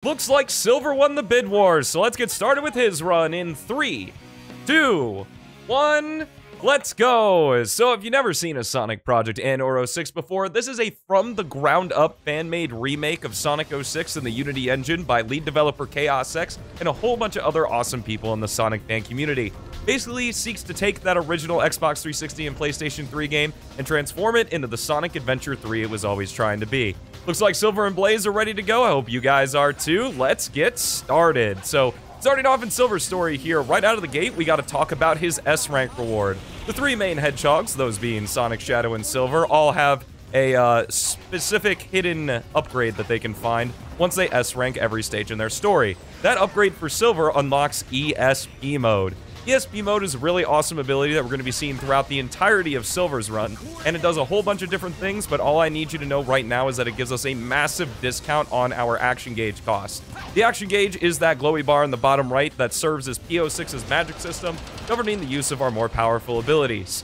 Looks like Silver won the bid wars, so let's get started with his run in 3, 2, 1, let's go! So if you've never seen a Sonic project and or 06 before, this is a from-the-ground-up fan-made remake of Sonic 06 in the Unity engine by lead developer ChaosX and a whole bunch of other awesome people in the Sonic fan community. Basically seeks to take that original Xbox 360 and PlayStation 3 game and transform it into the Sonic Adventure 3 it was always trying to be. Looks like Silver and Blaze are ready to go. I hope you guys are too. Let's get started. So, starting off in Silver's story here, right out of the gate, we got to talk about his S-rank reward. The three main hedgehogs, those being Sonic, Shadow, and Silver, all have a specific hidden upgrade that they can find once they S-rank every stage in their story. That upgrade for Silver unlocks ESP mode. ESP mode is a really awesome ability that we're going to be seeing throughout the entirety of Silver's run, and it does a whole bunch of different things, but all I need you to know right now is that it gives us a massive discount on our action gauge cost. The action gauge is that glowy bar in the bottom right that serves as P-06's magic system, governing the use of our more powerful abilities.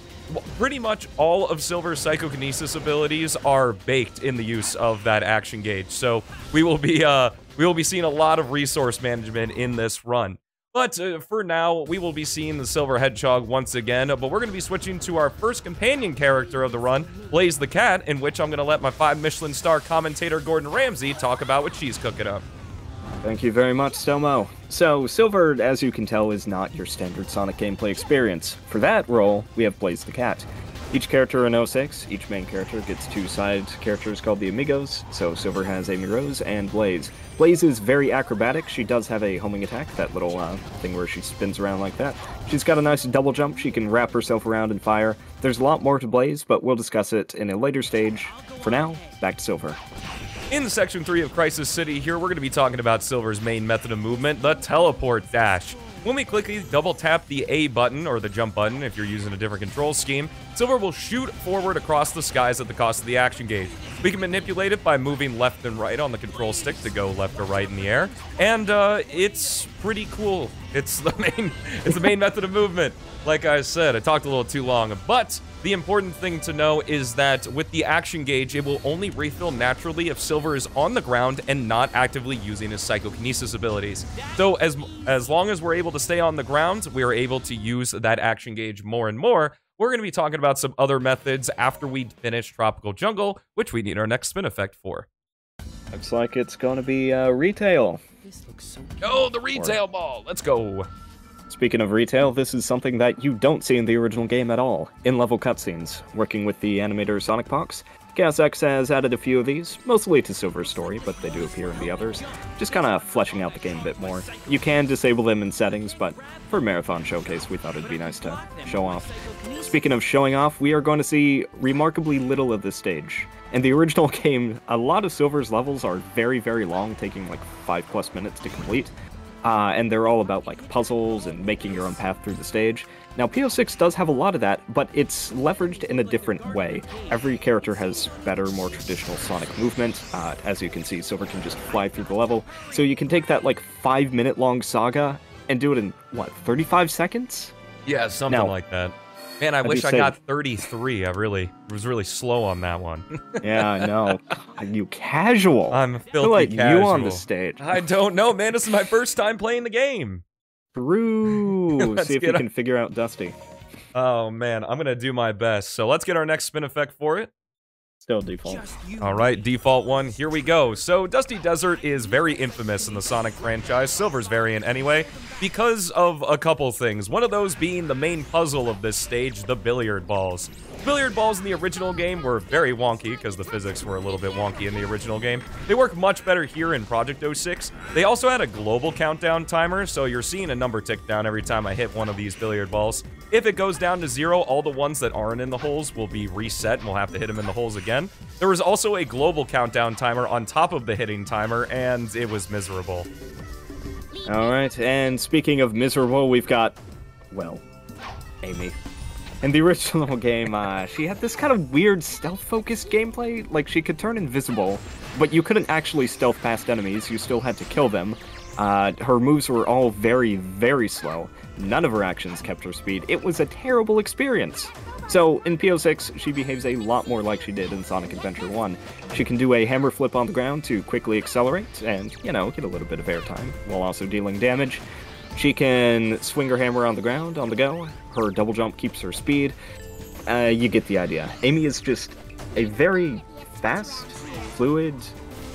Pretty much all of Silver's psychokinesis abilities are baked in the use of that action gauge, so we will be seeing a lot of resource management in this run. But for now, we will be seeing the Silver Hedgehog once again, but we're going to be switching to our first companion character of the run, Blaze the Cat, in which I'm going to let my 5 Michelin star commentator Gordon Ramsay talk about what she's cooking up. Thank you very much, Stelmo. So, Silver, as you can tell, is not your standard Sonic gameplay experience. For that role, we have Blaze the Cat. Each character in 06, each main character gets 2 side characters called the Amigos, so Silver has Amy Rose and Blaze. Blaze is very acrobatic. She does have a homing attack, that little thing where she spins around like that. She's got a nice double jump. She can wrap herself around and fire. There's a lot more to Blaze, but we'll discuss it in a later stage. For now, back to Silver. In Section 3 of Crisis City here, we're going to be talking about Silver's main method of movement, the teleport dash. When we quickly double tap the A button, or the jump button if you're using a different control scheme, Silver will shoot forward across the skies at the cost of the action gauge. We can manipulate it by moving left and right on the control stick to go left or right in the air, and it's pretty cool. It's the main method of movement. Like I said, I talked a little too long, but the important thing to know is that with the action gauge, it will only refill naturally if Silver is on the ground and not actively using his psychokinesis abilities. So as long as we're able to stay on the ground, we are able to use that action gauge more and more. We're going to be talking about some other methods after we finish Tropical Jungle, which we need our next spin effect for. Looks like it's going to be retail. Oh, the retail ball! Let's go! Speaking of retail, this is something that you don't see in the original game at all. In-level cutscenes. Working with the animator Sonic Box, ChaosX has added a few of these, mostly to Silver's story, but they do appear in the others, just kind of fleshing out the game a bit more. You can disable them in settings, but for Marathon Showcase, we thought it'd be nice to show off. Speaking of showing off, we are going to see remarkably little of this stage. In the original game, a lot of Silver's levels are very, very long, taking like 5+ minutes to complete. And they're all about like puzzles and making your own path through the stage. Now, P-06 does have a lot of that, but it's leveraged in a different way. Every character has better, more traditional Sonic movement. As you can see, Silver can just fly through the level. So you can take that like 5-minute-long saga and do it in, what, 35 seconds? Yeah, something like that. Man, I wish I got 33. I was really slow on that one. Yeah, I know. You casual. I'm filthy I feel like casual. you on the stage. I don't know, man. This is my first time playing the game. True. See if you can figure out Dusty. Oh, man. I'm going to do my best. So let's get our next spin effect for it. Still default. Alright, default one, here we go. So, Dusty Desert is very infamous in the Sonic franchise, Silver's variant anyway, because of a couple things. One of those being the main puzzle of this stage, the billiard balls. Billiard balls in the original game were very wonky, because the physics were a little bit wonky in the original game. They work much better here in Project 06. They also had a global countdown timer, so you're seeing a number tick down every time I hit one of these billiard balls. If it goes down to 0, all the ones that aren't in the holes will be reset, and we'll have to hit them in the holes again. There was also a global countdown timer on top of the hitting timer, and it was miserable. Alright, and speaking of miserable, we've got, well, Amy. In the original game, she had this kind of weird stealth-focused gameplay. Like, she could turn invisible, but you couldn't actually stealth past enemies, you still had to kill them. Her moves were all very, very slow. None of her actions kept her speed. It was a terrible experience. So, in P-06, she behaves a lot more like she did in Sonic Adventure 1. She can do a hammer flip on the ground to quickly accelerate and, you know, get a little bit of airtime, while also dealing damage. She can swing her hammer on the ground, on the go. Her double jump keeps her speed. You get the idea. Amy is just a very fast, fluid,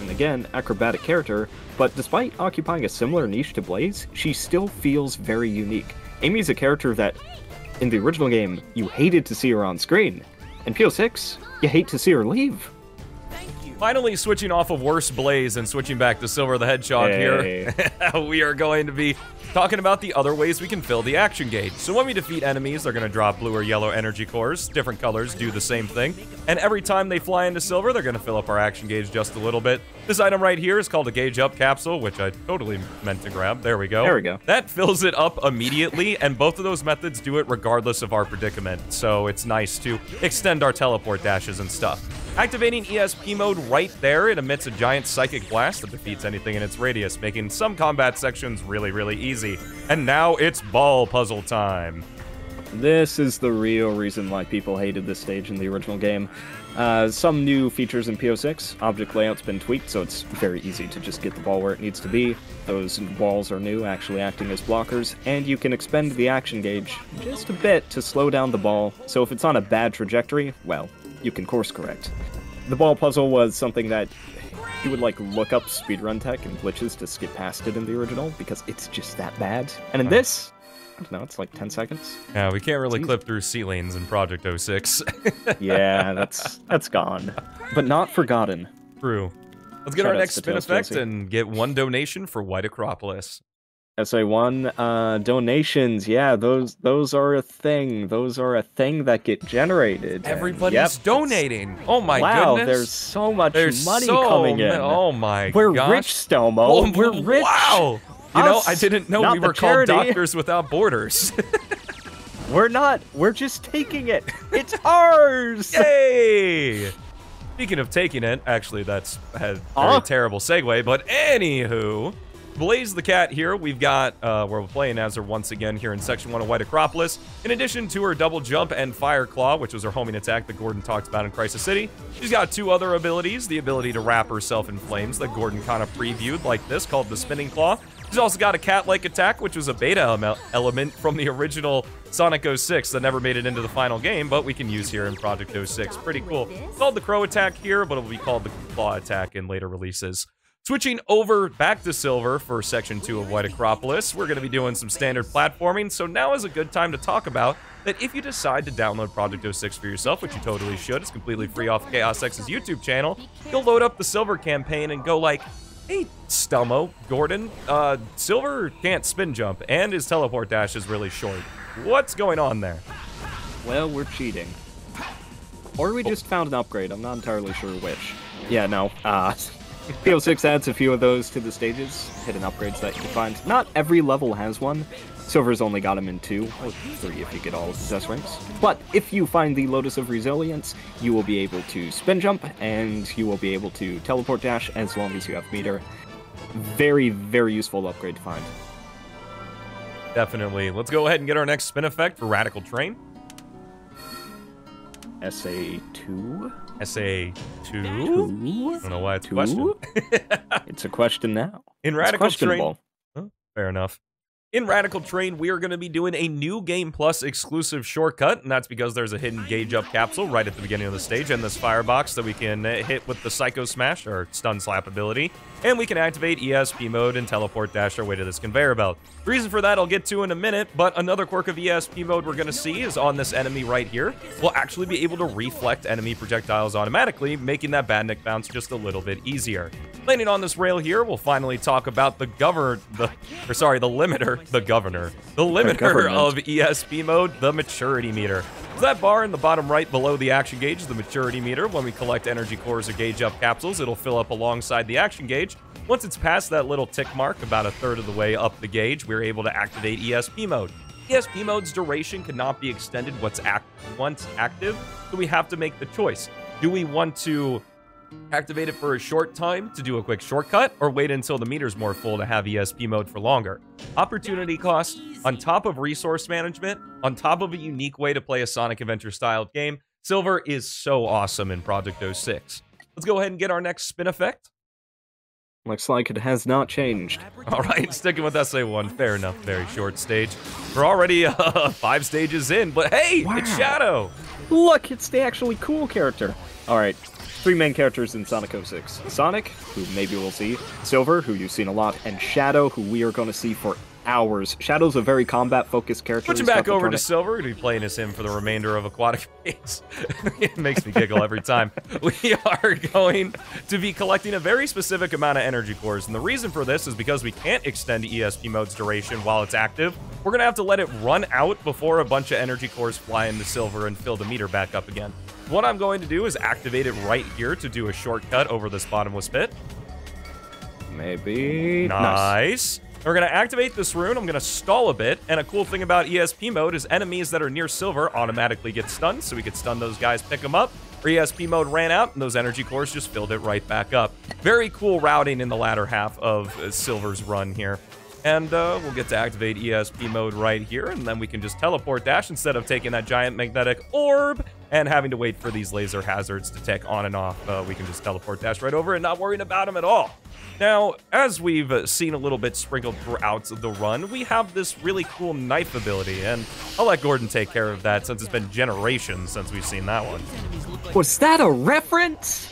and again, acrobatic character, but despite occupying a similar niche to Blaze, she still feels very unique. Amy's a character that, in the original game, you hated to see her on screen. In P-06, you hate to see her leave. Finally switching off of Worst Blaze and switching back to Silver the Hedgehog here, we are going to be talking about the other ways we can fill the action gauge. So when we defeat enemies, they're going to drop blue or yellow energy cores. Different colors do the same thing. And every time they fly into Silver, they're going to fill up our action gauge just a little bit. This item right here is called a Gauge Up capsule, which I totally meant to grab. There we go. There we go. That fills it up immediately, and both of those methods do it regardless of our predicament. So it's nice to extend our teleport dashes and stuff. Activating ESP mode right there, it emits a giant psychic blast that defeats anything in its radius, making some combat sections really, really easy. And now it's ball puzzle time. This is the real reason why people hated this stage in the original game. Some new features in P-06. Object layout's been tweaked, so it's very easy to just get the ball where it needs to be. Those walls are new, actually acting as blockers, and you can expend the action gauge just a bit to slow down the ball, so if it's on a bad trajectory, well, you can course correct. The ball puzzle was something that you would, like, look up speedrun tech and glitches to skip past it in the original, because it's just that bad. And in this, I don't know, it's like 10 seconds. Yeah, we can't really clip through ceilings in Project 06. Yeah, that's gone. But not forgotten. True. Let's get our next spin effect and get one donation for White Acropolis. SA1, donations, yeah, those are a thing. Those are a thing that get generated. Everybody's donating. Oh my wow, goodness. There's so much money coming in. Oh my We're gosh. rich, Stelmo. We're rich. Wow. You know, I didn't know we were called Doctors Without Borders. We're not. We're just taking it. It's ours. Yay! Speaking of taking it, actually, that's a very terrible segue, but anywho, Blaze the Cat here, we've got, we're playing as her once again here in Section 1 of White Acropolis. In addition to her double jump and fire claw, which was her homing attack that Gordon talked about in Crisis City, she's got two other abilities, the ability to wrap herself in flames that Gordon kind of previewed like this, called the spinning claw. She's also got a cat-like attack, which was a beta element from the original Sonic 06 that never made it into the final game, but we can use here in Project 06. Pretty cool. It's called the Crow attack here, but it'll be called the Claw attack in later releases. Switching over back to Silver for Section 2 of White Acropolis, we're going to be doing some standard platforming, so now is a good time to talk about that if you decide to download Project 06 for yourself, which you totally should, it's completely free off ChaosX's YouTube channel, you'll load up the Silver campaign and go like, hey, Stelmo, Gordon, Silver can't spin jump, and his teleport dash is really short. What's going on there? Well, we're cheating. Or we just found an upgrade, I'm not entirely sure which. Yeah, no, P-06 adds a few of those to the stages, hidden upgrades that you can find. Not every level has one. Silver's only got them in 2, or 3 if you get all of the possess rings. But if you find the Lotus of Resilience, you will be able to spin jump, and you will be able to teleport dash as long as you have meter. Very, very useful upgrade to find. Definitely. Let's go ahead and get our next spin effect for Radical Train. SA2? SA2? I don't know why it's a question. It's a question now. In Radical Train... Oh, fair enough. In Radical Train, we are going to be doing a new Game Plus exclusive shortcut, and that's because there's a hidden Gauge Up capsule right at the beginning of the stage and this firebox that we can hit with the Psycho Smash, or Stun Slap ability, and we can activate ESP mode and teleport dash our way to this conveyor belt. The reason for that I'll get to in a minute, but another quirk of ESP mode we're going to see is on this enemy right here. We'll actually be able to reflect enemy projectiles automatically, making that badnik bounce just a little bit easier. Landing on this rail here, we'll finally talk about the limiter of ESP mode, the maturity meter. So that bar in the bottom right below the action gauge is the maturity meter. When we collect energy cores or Gauge Up capsules, it'll fill up alongside the action gauge. Once it's past that little tick mark, about a third of the way up the gauge, we're able to activate ESP mode. ESP mode's duration cannot be extended once active, so we have to make the choice. Do we want to Activate it for a short time to do a quick shortcut, or wait until the meter's more full to have ESP mode for longer. Opportunity cost, on top of resource management, on top of a unique way to play a Sonic Adventure-styled game, Silver is so awesome in Project 06. Let's go ahead and get our next spin effect. Looks like it has not changed. All right, sticking with SA1. Fair enough, very short stage. We're already 5 stages in, but hey, wow. It's Shadow. Look, it's the actually cool character. All right, 3 main characters in Sonic 06. Sonic, who maybe we'll see, Silver, who you've seen a lot, and Shadow, who we are going to see for hours. Shadow's a very combat-focused character. Switching back over to Silver, we're going to be playing as him for the remainder of Aquatic Base. It makes me giggle every time. We are going to be collecting a very specific amount of energy cores, and the reason for this is because we can't extend ESP mode's duration while it's active. We're going to have to let it run out before a bunch of energy cores fly into Silver and fill the meter back up again. What I'm going to do is activate it right here to do a shortcut over this bottomless pit. Maybe. Nice. We're going to activate this rune, I'm going to stall a bit, and a cool thing about ESP mode is enemies that are near Silver automatically get stunned, so we could stun those guys, pick them up. Our ESP mode ran out, and those energy cores just filled it right back up. Very cool routing in the latter half of Silver's run here. And we'll get to activate ESP mode right here, and then we can just teleport dash instead of taking that giant magnetic orb and having to wait for these laser hazards to tick on and off. We can just teleport dash right over and not worrying about them at all. Now, as we've seen a little bit sprinkled throughout the run, we have this really cool knife ability, and I'll let Gordon take care of that since it's been generations since we've seen that one. Was that a reference?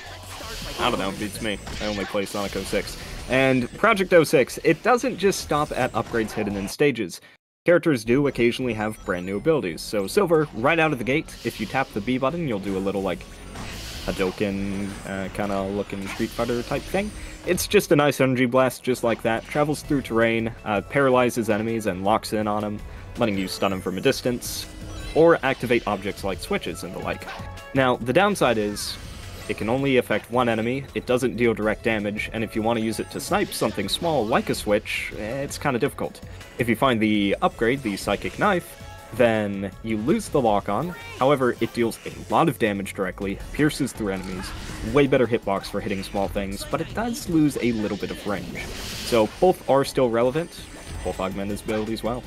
I don't know, beats me. I only play Sonic 06. And Project 06, it doesn't just stop at upgrades hidden in stages. Characters do occasionally have brand new abilities. So Silver, right out of the gate, if you tap the B button, you'll do a little, like, Hadoken kind of looking Street Fighter type thing. It's just a nice energy blast just like that. Travels through terrain, paralyzes enemies and locks in on them, letting you stun them from a distance, or activate objects like switches and the like. Now, the downside is, it can only affect one enemy, it doesn't deal direct damage, and if you want to use it to snipe something small like a switch, it's kind of difficult. If you find the upgrade, the Psychic Knife, then you lose the lock-on. However, it deals a lot of damage directly, pierces through enemies, way better hitbox for hitting small things, but it does lose a little bit of range. So both are still relevant, both augment his ability as well.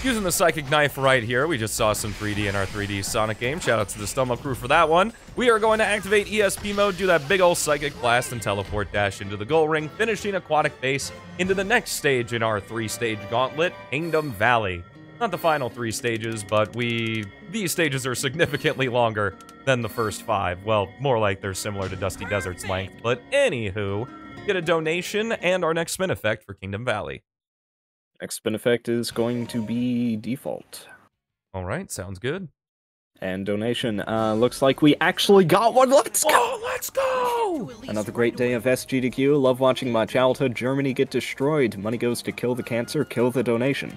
Using the Psychic Knife right here, we just saw some 3D in our 3D Sonic game. Shout out to the Stelmo crew for that one. We are going to activate ESP mode, do that big old Psychic Blast, and teleport dash into the goal ring, finishing Aquatic Base into the next stage in our 3-stage gauntlet, Kingdom Valley. Not the final 3 stages, but these stages are significantly longer than the first 5. Well, more like they're similar to Dusty Desert's length, but anywho, get a donation and our next spin effect for Kingdom Valley. Next spin effect is going to be default. All right, sounds good. And donation. Looks like we actually got one. Let's go! Oh, let's go! Another great day of SGDQ. Love watching my childhood Germany get destroyed. Money goes to kill the cancer, kill the donation.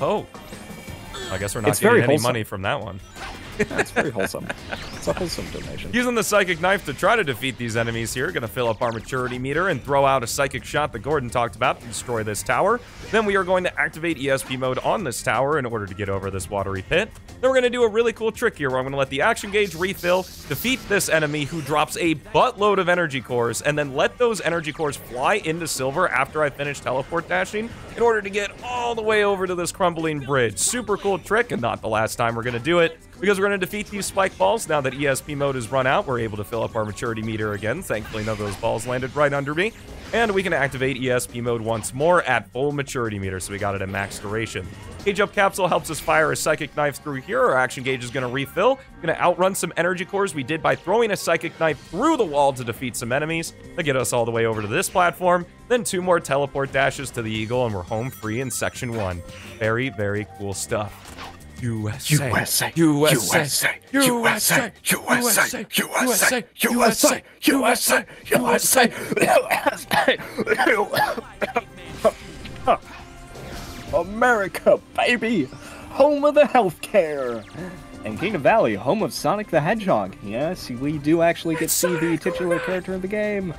Oh. I guess we're not getting any money from that one. That's very wholesome. It's a wholesome donation. Using the Psychic Knife to try to defeat these enemies here. Gonna fill up our maturity meter and throw out a Psychic Shot that Gordon talked about to destroy this tower. Then we are going to activate ESP mode on this tower in order to get over this watery pit. Then we're gonna do a really cool trick here where I'm gonna let the action gauge refill, defeat this enemy who drops a buttload of energy cores, and then let those energy cores fly into Silver after I finish teleport dashing in order to get all the way over to this crumbling bridge. Super cool trick, and not the last time we're gonna do it, because we're going to defeat these spike balls. Now that ESP mode is run out, we're able to fill up our maturity meter again. Thankfully, none of those balls landed right under me. And we can activate ESP mode once more at full maturity meter, so we got it at max duration. Gauge up capsule helps us fire a Psychic Knife through here. Our action gauge is going to refill. Going to outrun some energy cores we did by throwing a Psychic Knife through the wall to defeat some enemies. That get us all the way over to this platform. Then 2 more teleport dashes to the Eagle, and we're home free in Section 1. Very, very cool stuff. USA, USA, USA, USA, USA, USA, USA, USA, USA, America, baby! Home of the healthcare! And Kingdom Valley, home of Sonic the Hedgehog. Yes, we do actually get to see the titular character of the game.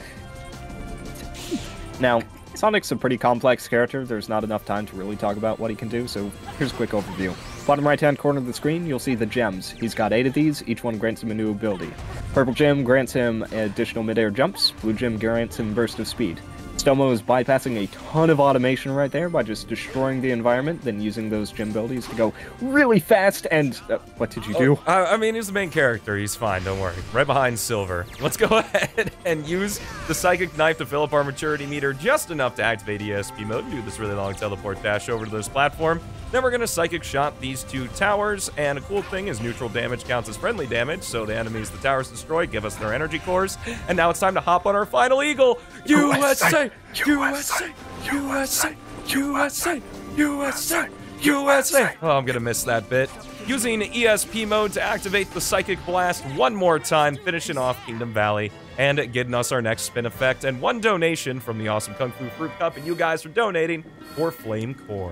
Now, Sonic's a pretty complex character. There's not enough time to really talk about what he can do, so here's a quick overview. Bottom right-hand corner of the screen, you'll see the gems. He's got 8 of these, each one grants him a new ability. Purple gem grants him additional mid-air jumps, blue gem grants him burst of speed. Stelmo is bypassing a ton of automation right there by just destroying the environment, then using those gem abilities to go really fast, and... what did you do? I mean, he's the main character. He's fine, don't worry. Right behind Silver. Let's go ahead and use the Psychic Knife to fill up our maturity meter just enough to activate ESP mode and do this really long teleport dash over to this platform. Then we're going to Psychic Shot these 2 towers, and a cool thing is neutral damage counts as friendly damage, so the enemies the towers destroy give us their energy cores. And now it's time to hop on our final eagle. USA! USA! USA! USA! USA! USA! Oh, I'm going to miss that bit. Using ESP mode to activate the Psychic Blast one more time, finishing off Kingdom Valley, and getting us our next spin effect, and 1 donation from the awesome Kung Fu Fruit Cup, and you guys for donating for Flame Core.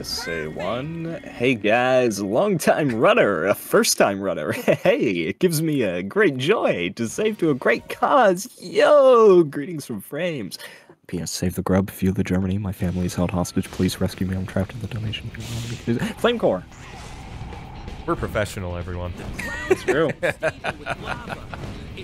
Say one. Hey guys, long-time runner, a first-time runner. Hey, it gives me a great joy to save to a great cause. Yo, greetings from Frames. P.S. Save the grub, fuel the Germany. My family is held hostage. Please rescue me. I'm trapped in the donation. Flame Core. We're professional, everyone. It's true.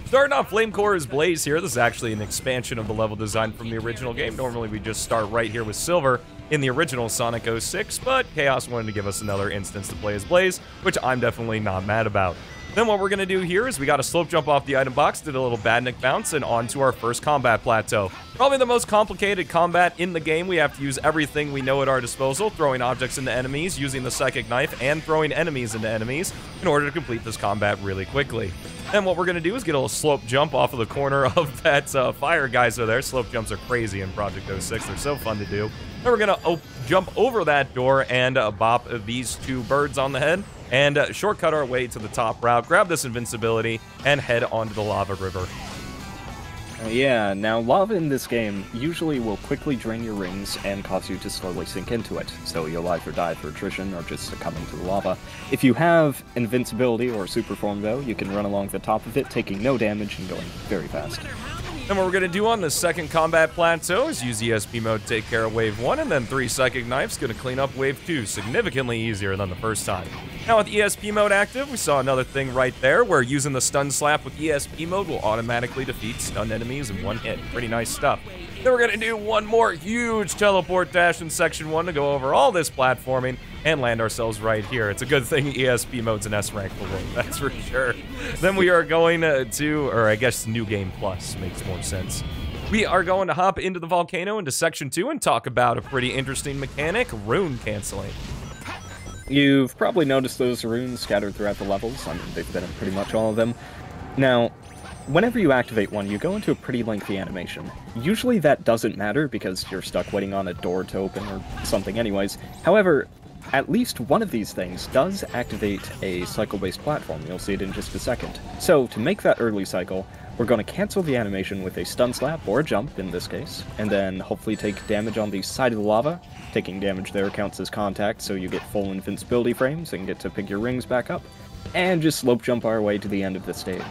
Starting off Flame Core is Blaze here. This is actually an expansion of the level design from the original game. Normally we just start right here with Silver in the original Sonic 06, but Chaos wanted to give us another instance to play as Blaze, which I'm definitely not mad about. Then what we're going to do here is we got to slope jump off the item box, did a little badnik bounce, and onto our first combat plateau. Probably the most complicated combat in the game. We have to use everything we know at our disposal, throwing objects into enemies, using the Psychic Knife, and throwing enemies into enemies in order to complete this combat really quickly. And what we're going to do is get a little slope jump off of the corner of that fire geyser there. Slope jumps are crazy in Project 06. They're so fun to do. Then we're going to jump over that door and bop these 2 birds on the head and shortcut our way to the top route, grab this invincibility, and head onto the lava river. Yeah, now lava in this game usually will quickly drain your rings and cause you to slowly sink into it, so you'll either die for attrition or just succumb into the lava. If you have invincibility or super form though, you can run along the top of it, taking no damage and going very fast. Then what we're going to do on the second combat plateau is use ESP mode to take care of Wave 1, and then 3 Psychic Knives going to clean up Wave 2, significantly easier than the first time. Now with ESP mode active, we saw another thing right there, where using the Stun Slap with ESP mode will automatically defeat stunned enemies in 1 hit. Pretty nice stuff. Then we're going to do one more huge teleport dash in Section 1 to go over all this platforming and land ourselves right here. It's a good thing ESP mode's an S rank for one, that's for sure. Then we are going to, or I guess New Game Plus makes more sense. We are going to hop into the volcano into Section 2 and talk about a pretty interesting mechanic, rune canceling. You've probably noticed those runes scattered throughout the levels. I mean, they've been in pretty much all of them. Now, whenever you activate one, you go into a pretty lengthy animation. Usually that doesn't matter because you're stuck waiting on a door to open or something anyways. However, at least one of these things does activate a cycle-based platform. You'll see it in just a second. So, to make that early cycle, we're going to cancel the animation with a stun slap, or a jump in this case, and then hopefully take damage on the side of the lava. Taking damage there counts as contact, so you get full invincibility frames and get to pick your rings back up, and just slope jump our way to the end of the stage.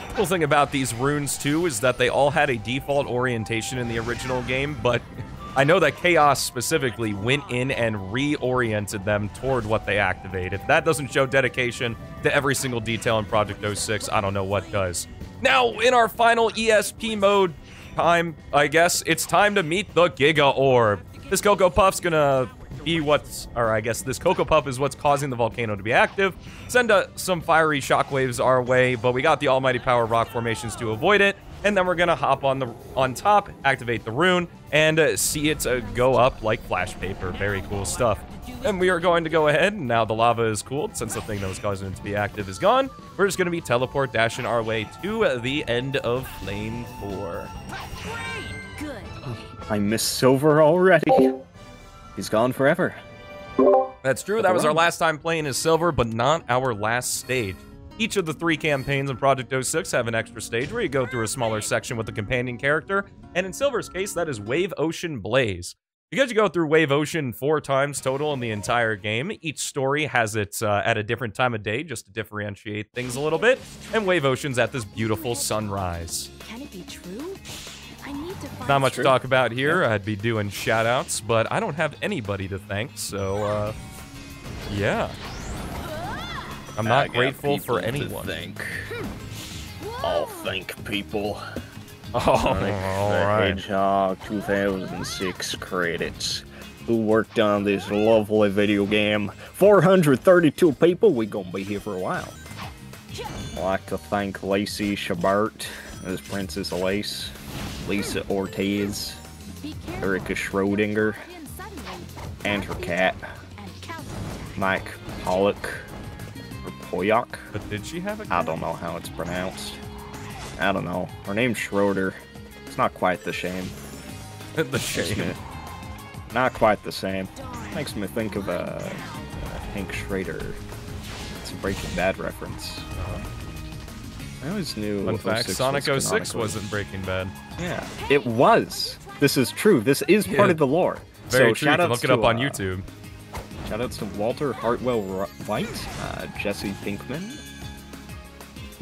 The cool thing about these runes, too, is that they all had a default orientation in the original game, but I know that Chaos specifically went in and reoriented them toward what they activate. If that doesn't show dedication to every single detail in Project 06, I don't know what does. Now, in our final ESP mode time, I guess, it's time to meet the Giga Orb. This Cocoa Puff's gonna be this Cocoa Puff is what's causing the volcano to be active. Send some fiery shockwaves our way, but we got the almighty power rock formations to avoid it. And then we're gonna hop on top, activate the rune, and see it go up like flash paper. Very cool stuff. And we are going to go ahead, and now the lava is cooled, since the thing that was causing it to be active is gone. We're just gonna be teleport dashing our way to the end of Flame 4. Good. I miss Silver already. He's gone forever. That's true, that was our last time playing as Silver, but not our last stage. Each of the 3 campaigns in Project 06 have an extra stage where you go through a smaller section with a companion character, and in Silver's case, that is Wave Ocean Blaze. Because you go through Wave Ocean 4 times total in the entire game, each story has its at a different time of day just to differentiate things a little bit, and Wave Ocean's at this beautiful sunrise. Can it be true? I need to find Not much to talk about here. I'd be doing shout-outs, but I don't have anybody to thank, so, yeah. I'm not grateful for anyone. I'll thank people. Oh, Sonic all the right. Hedgehog 2006 credits. Who worked on this lovely video game? 432 people. We gonna be here for a while. I'd like to thank Lacey Shabart as Princess Lace, Lisa Ortiz, Erica Schrodinger, and her cat, Mike Pollock, or Poyak. But did she have a I don't know how it's pronounced. I don't know. Her name's Schroeder. It's not quite the same. the shame? Not quite the same. Makes me think of Hank Schrader. It's a Breaking Bad reference. I always knew. Fun fact, 06 Sonic was 06 canonically. wasn't Breaking Bad. Yeah, it was. This is true. This is part of the lore. Very so true. You can look it up on YouTube. Shoutouts to Walter Hartwell White, Jesse Pinkman,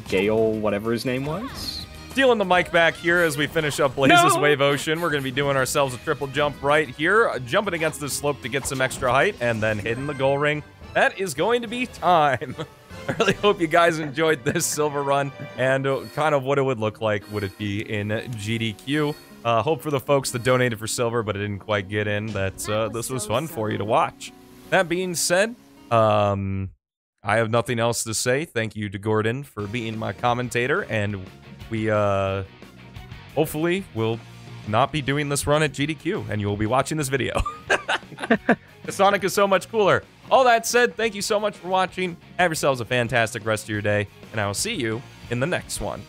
Gale, whatever his name was. Stealing the mic back here as we finish up Blaze's Wave Ocean. We're going to be doing ourselves a triple jump right here, jumping against the slope to get some extra height, and then hitting the goal ring. That is going to be time. I really hope you guys enjoyed this silver run and kind of what it would look like would it be in GDQ. Hope for the folks that donated for silver but it didn't quite get in that this was fun for you to watch. That being said, I have nothing else to say. Thank you to Gordon for being my commentator, and we hopefully will not be doing this run at GDQ, and you will be watching this video. Sonic is so much cooler. All that said, thank you so much for watching. Have yourselves a fantastic rest of your day, and I will see you in the next one.